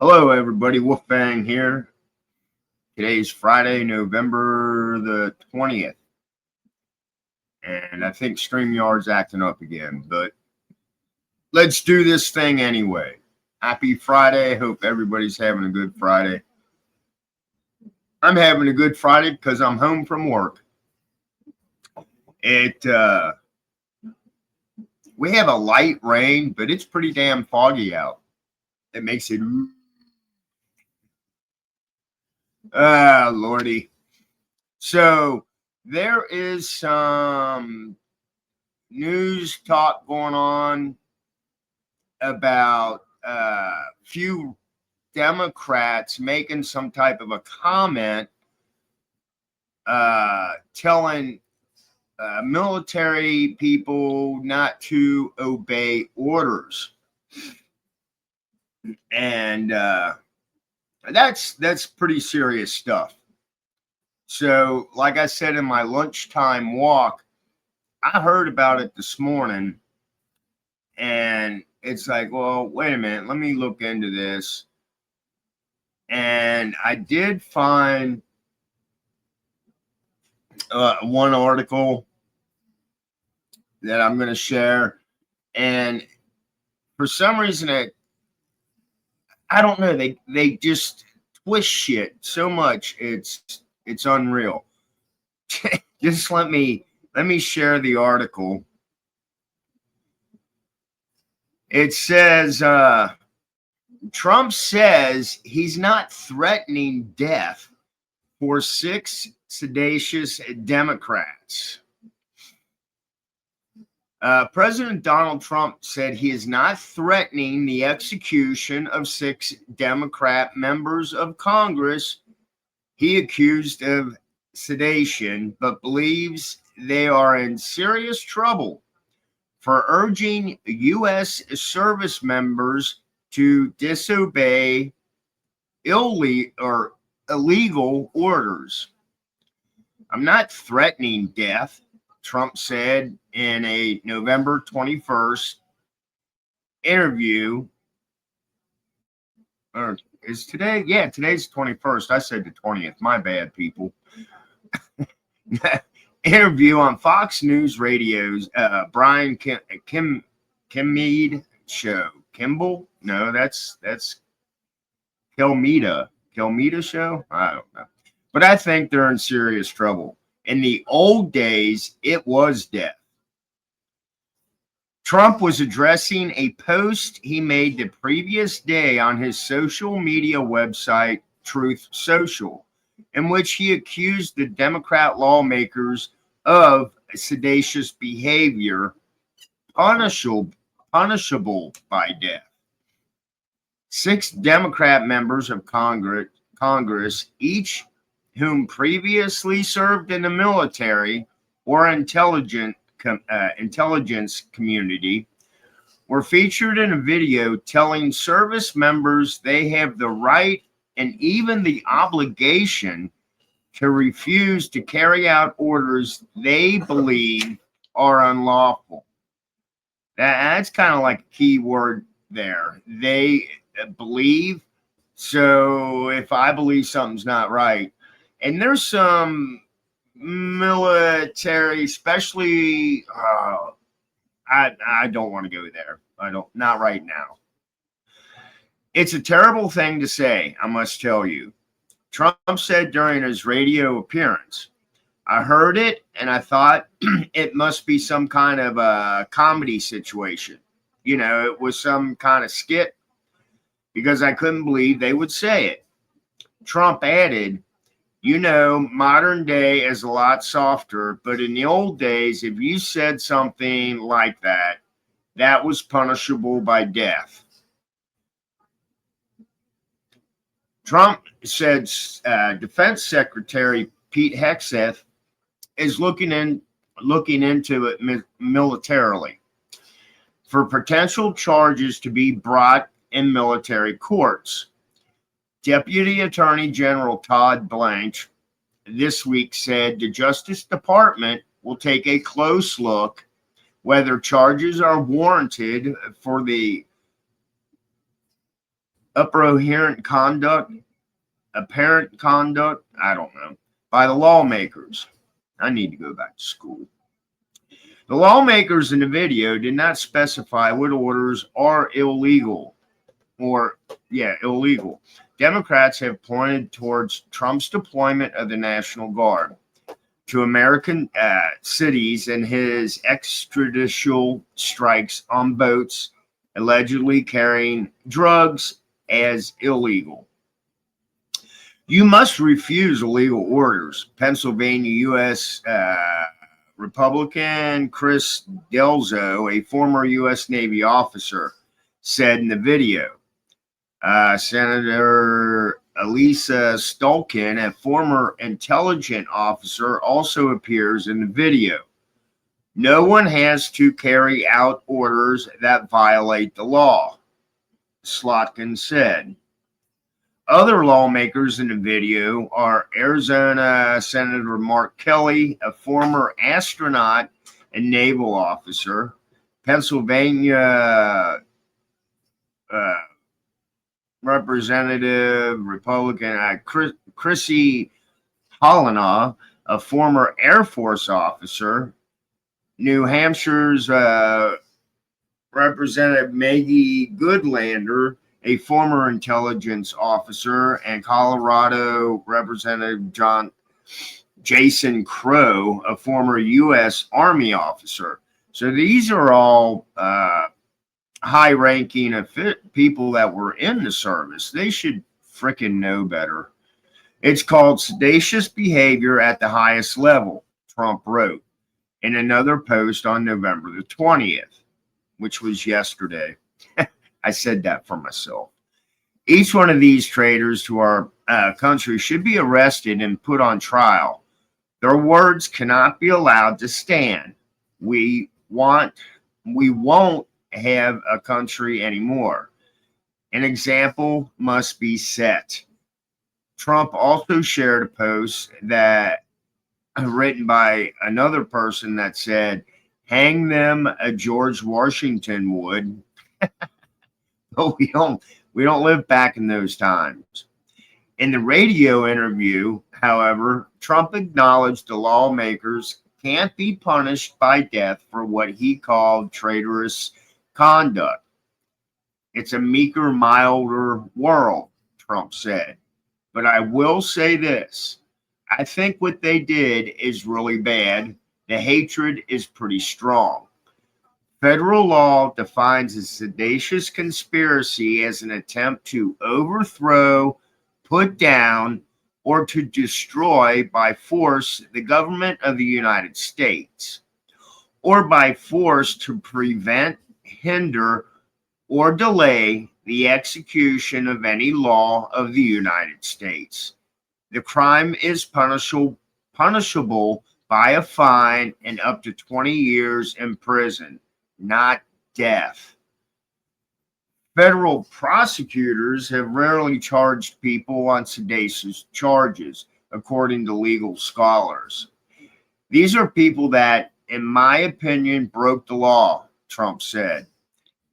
Hello, everybody. Wolfbang here. Today's Friday, November the 20th. And I think StreamYard's acting up again, but let's do this thing anyway. Happy Friday. Hope everybody's having a good Friday. I'm having a good Friday because I'm home from work. We have a light rain, but it's pretty damn foggy out. It makes it, Lordy. So there is some news talk going on about a few Democrats making some type of a comment telling military people not to obey orders. And that's pretty serious stuff. So, like I said in my lunchtime walk, I heard about it this morning, and it's like, well, wait a minute, let me look into this. And I did find one article that I'm going to share, and for some reason, I don't know, they just twist shit so much, it's unreal. Just let me share the article. It says Trump says he's not threatening death for 6 seditious Democrats. President Donald Trump said he is not threatening the execution of 6 Democrat members of Congress he accused of sedation, but believes they are in serious trouble for urging U.S. service members to disobey illegal orders. I'm not threatening death, Trump said in a November 21st interview. Or is today? Yeah, today's 21st. I said the 20th. My bad, people. Interview on Fox News Radio's Brian Kilmeade show. Kimball? No, that's Kilmeade show. I don't know, but I think they're in serious trouble. In the old days, it was death. Trump was addressing a post he made the previous day on his social media website, Truth Social, in which he accused the Democrat lawmakers of seditious behavior punishable by death. 6 Democrat members of Congress, each whom previously served in the military or intelligence community, were featured in a video telling service members they have the right and even the obligation to refuse to carry out orders they believe are unlawful. That's kind of like a key word there. They believe. So if I believe something's not right, and there's some military, especially, I don't want to go there. Not right now. It's a terrible thing to say, I must tell you. Trump said during his radio appearance, I heard it and I thought it must be some kind of a comedy situation. You know, it was some kind of skit because I couldn't believe they would say it. Trump added, you know, modern day is a lot softer, but in the old days, if you said something like that, that was punishable by death. Trump said Defense Secretary Pete Hegseth is looking into it militarily for potential charges to be brought in military courts. Deputy Attorney General Todd Blanche this week said the Justice Department will take a close look whether charges are warranted for the apparent conduct, I don't know, by the lawmakers. I need to go back to school. The lawmakers in the video did not specify what orders are illegal illegal. Democrats have pointed towards Trump's deployment of the National Guard to American cities and his extrajudicial strikes on boats allegedly carrying drugs as illegal. You must refuse illegal orders. Pennsylvania U.S. Republican Chris Delzo, a former U.S. Navy officer, said in the video. Senator Elisa Stolkin, a former intelligence officer, also appears in the video. No one has to carry out orders that violate the law, Slotkin said. Other lawmakers in the video are Arizona Senator Mark Kelly, a former astronaut and naval officer, Pennsylvania Representative Republican Chrissy Hollinaw, a former Air Force officer, New Hampshire's Representative Maggie Goodlander, a former intelligence officer, and Colorado Representative Jason Crow, a former U.S. Army officer. So these are all high-ranking people that were in the service. They should frickin' know better. It's called seditious behavior at the highest level, Trump wrote in another post on November the 20th, which was yesterday. I said that for myself. Each one of these traitors to our country should be arrested and put on trial. Their words cannot be allowed to stand. We won't have a country anymore. An example must be set. Trump also shared a post that written by another person that said, "Hang them a George Washington would." But we don't live back in those times. In the radio interview, however, Trump acknowledged the lawmakers can't be punished by death for what he called traitorous conduct. It's a meeker, milder world, Trump said. But I will say this. I think what they did is really bad. The hatred is pretty strong. Federal law defines a seditious conspiracy as an attempt to overthrow, put down, or to destroy by force the government of the United States, or by force to prevent, hinder, or delay the execution of any law of the United States. The crime is punishable by a fine and up to 20 years in prison, not death. Federal prosecutors have rarely charged people on seditious charges, according to legal scholars. These are people that, in my opinion, broke the law, Trump said.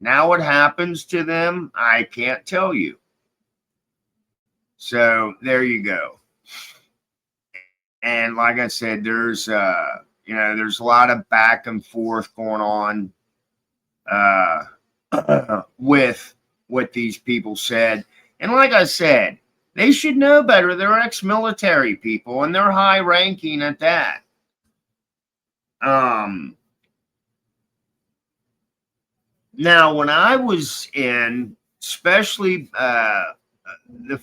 Now what happens to them, I can't tell you. So there you go. And like I said, there's a lot of back and forth going on with what these people said. And like I said, they should know better. They're ex-military people, and they're high ranking at that. Now, when I was in, especially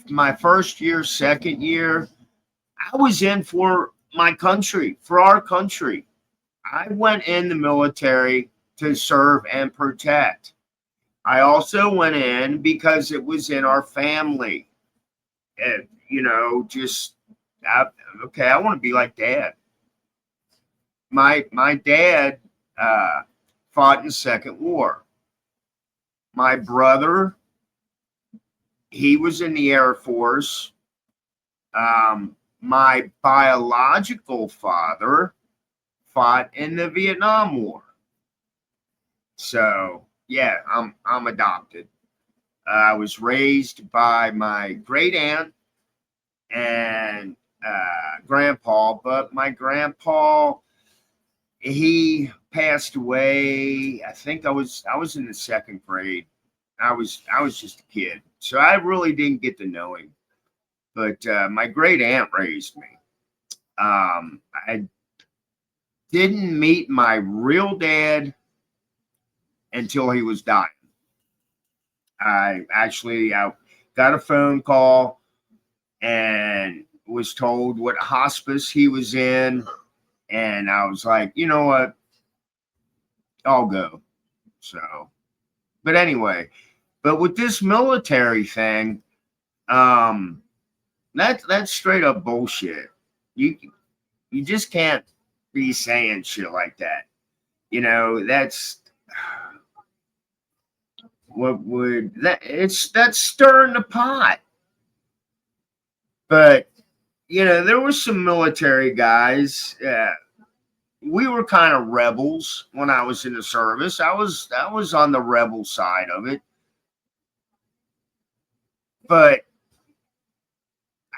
my first year, second year, I was in for my country, for our country. I went in the military to serve and protect. I also went in because it was in our family. I want to be like Dad. My dad fought in the Second War. My brother, he was in the Air Force. My biological father fought in the Vietnam War. So, yeah, I'm adopted. I was raised by my great aunt and grandpa, but my grandpa, he passed away. I think I was in the second grade. I was just a kid, so I really didn't get to know him. But my great aunt raised me. I didn't meet my real dad until he was dying. I got a phone call and was told what hospice he was in, and I was like, you know what, I'll go. So, but anyway, but with this military thing, um, that's straight up bullshit. You you just can't be saying shit like that. That's what would that that's stirring the pot. But there were some military guys. We were kind of rebels when I was in the service. I was on the rebel side of it, but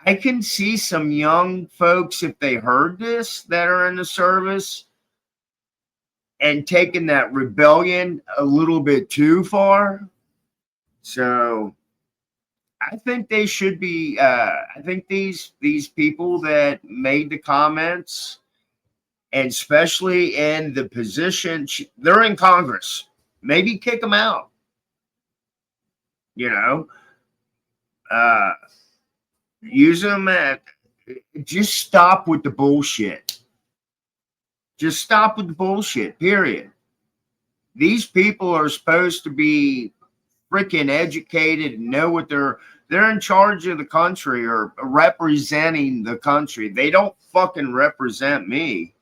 I can see some young folks, if they heard this, that are in the service and taking that rebellion a little bit too far. So I think they should be. I think these people that made the comments, and especially in the position they're in Congress, maybe kick them out. You know, uh, use them at. Just stop with the bullshit. Just stop with the bullshit. Period. These people are supposed to be freaking educated and know what they're in charge of the country or representing the country. They don't fucking represent me.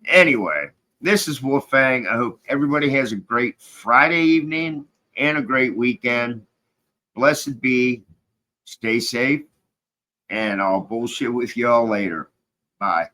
Anyway, this is Wolfgang. I hope everybody has a great Friday evening and a great weekend. Blessed be. Stay safe. And I'll bullshit with y'all later. Bye.